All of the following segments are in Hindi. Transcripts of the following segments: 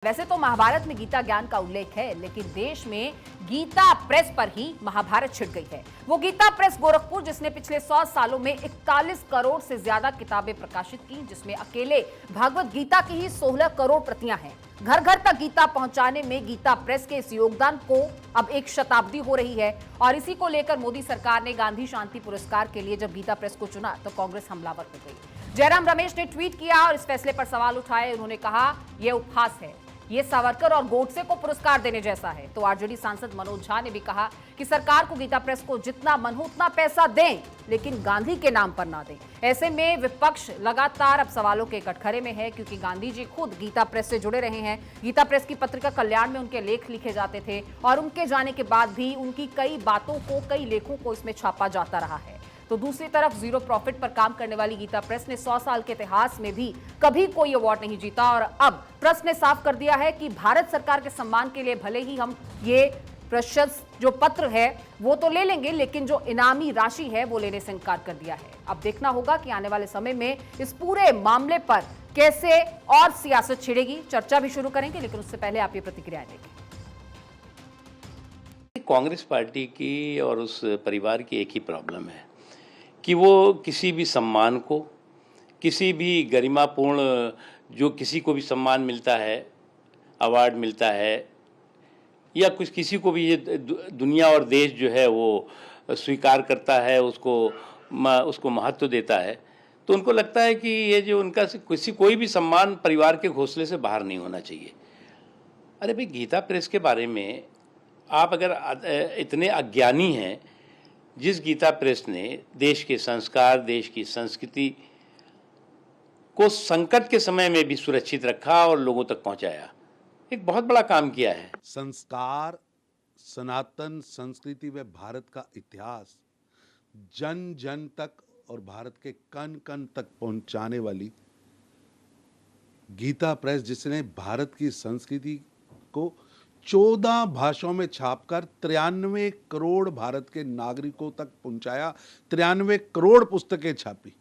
वैसे तो महाभारत में गीता ज्ञान का उल्लेख है, लेकिन देश में गीता प्रेस पर ही महाभारत छिड़ गई है। वो गीता प्रेस गोरखपुर जिसने पिछले 100 सालों में 41 करोड़ से ज्यादा किताबें प्रकाशित की, जिसमें अकेले भागवत गीता की ही 16 करोड़ प्रतियां हैं। घर घर तक गीता पहुंचाने में गीता प्रेस के इस योगदान को अब एक शताब्दी हो रही है और इसी को लेकर मोदी सरकार ने गांधी शांति पुरस्कार के लिए जब गीता प्रेस को चुना तो कांग्रेस हमलावर हो गई। जयराम रमेश ने ट्वीट किया और इस फैसले पर सवाल उठाए। उन्होंने कहा, यह उपहास है, ये सावरकर और गोडसे को पुरस्कार देने जैसा है। तो आरजेडी सांसद मनोज झा ने भी कहा कि सरकार को गीता प्रेस को जितना मन हो उतना पैसा दें, लेकिन गांधी के नाम पर ना दें। ऐसे में विपक्ष लगातार अब सवालों के कटघरे में है, क्योंकि गांधी जी खुद गीता प्रेस से जुड़े रहे हैं। गीता प्रेस की पत्रिका कल्याण में उनके लेख लिखे जाते थे और उनके जाने के बाद भी उनकी कई बातों को, कई लेखों को इसमें छापा जाता रहा है। तो दूसरी तरफ जीरो प्रॉफिट पर काम करने वाली गीता प्रेस ने 100 साल के इतिहास में भी कभी कोई अवार्ड नहीं जीता और अब प्रेस ने साफ कर दिया है कि भारत सरकार के सम्मान के लिए भले ही हम ये प्रशस्ति जो पत्र है वो तो ले लेंगे, लेकिन जो इनामी राशि है वो लेने से इनकार कर दिया है। अब देखना होगा कि आने वाले समय में इस पूरे मामले पर कैसे और सियासत छिड़ेगी। चर्चा भी शुरू करेंगे, लेकिन उससे पहले आप ये प्रतिक्रिया देंगे। कांग्रेस पार्टी की और उस परिवार की एक ही प्रॉब्लम है कि वो किसी भी सम्मान को, किसी भी गरिमापूर्ण, जो किसी को भी सम्मान मिलता है, अवार्ड मिलता है या कुछ किसी को भी ये दुनिया और देश जो है वो स्वीकार करता है, उसको महत्व देता है, तो उनको लगता है कि ये जो उनका कोई भी सम्मान परिवार के घोंसले से बाहर नहीं होना चाहिए। अरे भाई, गीता प्रेस के बारे में आप अगर इतने अज्ञानी हैं, जिस गीता प्रेस ने देश के संस्कार, देश की संस्कृति को संकट के समय में भी सुरक्षित रखा और लोगों तक पहुंचाया, एक बहुत बड़ा काम किया है। संस्कार, सनातन संस्कृति व भारत का इतिहास जन जन तक और भारत के कण कण तक पहुंचाने वाली गीता प्रेस, जिसने भारत की संस्कृति को 14 भाषाओं में छापकर 93 करोड़ भारत के नागरिकों तक पहुंचाया, 93 करोड़ पुस्तकें छापी।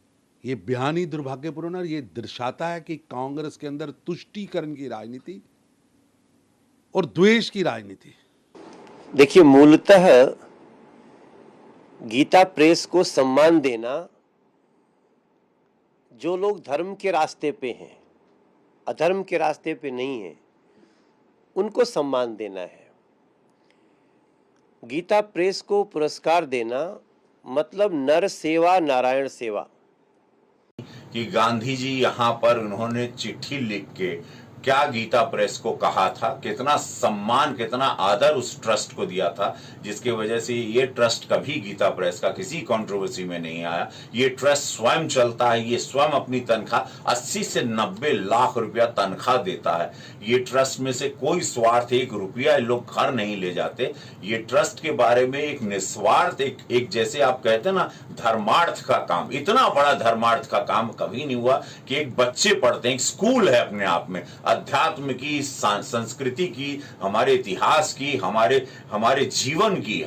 ये बयान ही दुर्भाग्यपूर्ण और ये दर्शाता है कि कांग्रेस के अंदर तुष्टीकरण की राजनीति और द्वेष की राजनीति। देखिए, मूलतः गीता प्रेस को सम्मान देना, जो लोग धर्म के रास्ते पे हैं, अधर्म के रास्ते पे नहीं हैं, उनको सम्मान देना है। गीता प्रेस को पुरस्कार देना मतलब नर सेवा नारायण सेवा। कि गांधी जी यहाँ पर उन्होंने चिट्ठी लिख के क्या गीता प्रेस को कहा था, कितना सम्मान, कितना आदर उस ट्रस्ट को दिया था, जिसके वजह से ये ट्रस्ट कभी गीता प्रेस का किसी कंट्रोवर्सी में नहीं आया। ये ट्रस्ट स्वयं चलता है, ये स्वयं अपनी तनख्वाह 80 से 90 लाख रुपया तनख्वाह देता है। ये ट्रस्ट में से कोई स्वार्थ एक रुपया लोग घर नहीं ले जाते। ये ट्रस्ट के बारे में एक निस्वार्थ, एक जैसे आप कहते हैं ना, धर्मार्थ का काम, इतना बड़ा धर्मार्थ का काम कभी नहीं हुआ कि एक बच्चे पढ़ते हैं, एक स्कूल है अपने आप में, अध्यात्म की, संस्कृति की, हमारे इतिहास की, हमारे जीवन की,